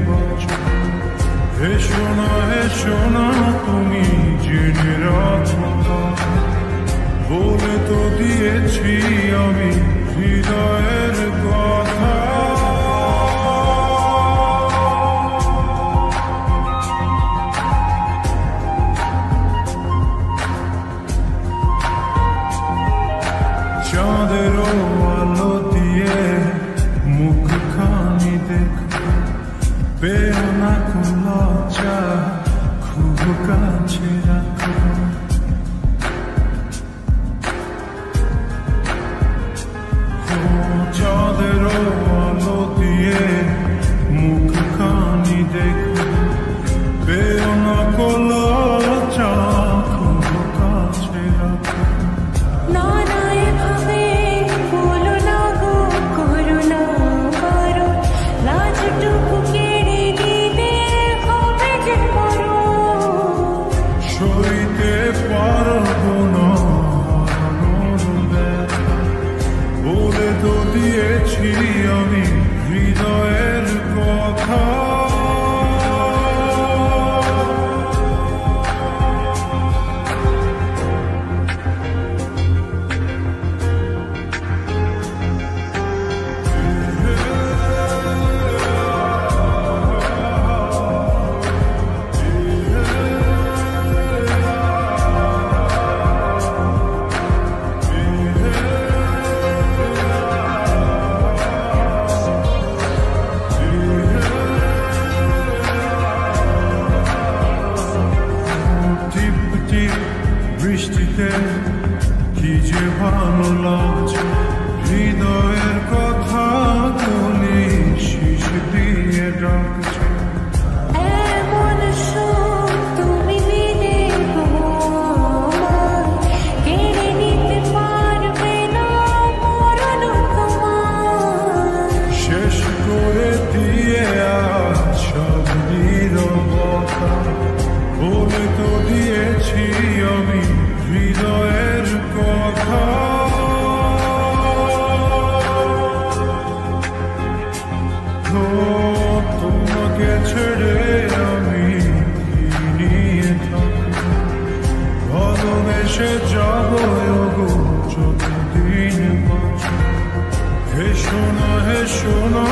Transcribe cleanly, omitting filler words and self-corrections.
বছর। হে সোনা তুমি জেনে রাখো কথা, বলে তো দিয়েছি আমি হৃদয়ের কথা। চাঁদের আলো দিয়ে মুখখানি দেখো, পেও না কোন লজ্জা, খুব কাছে রাখো। চাঁদের আলো দিয়ে মুখখানি দেখো, পেও না কোন লজ্জা, খুব কাছে রাখো। সইতে পারবো না ব্যথা, বলে তো দিয়েছি আমি হৃদয়ের কথা। বৃষ্টিতে কি যে ভালো লাগছে, হৃদয়ের কথা বলি শীষ দিয়ে ডাকছে। শেষ করে দিয়ে আজ সব নীরবতা, বলে তো দিয়েছি আমি হৃদয়ের কথা। তোমাকে ছেড়ে আমি নিয়ে থাকবো, ভালোবেসে যাবো যতদিন বাঁচব। হে সোনা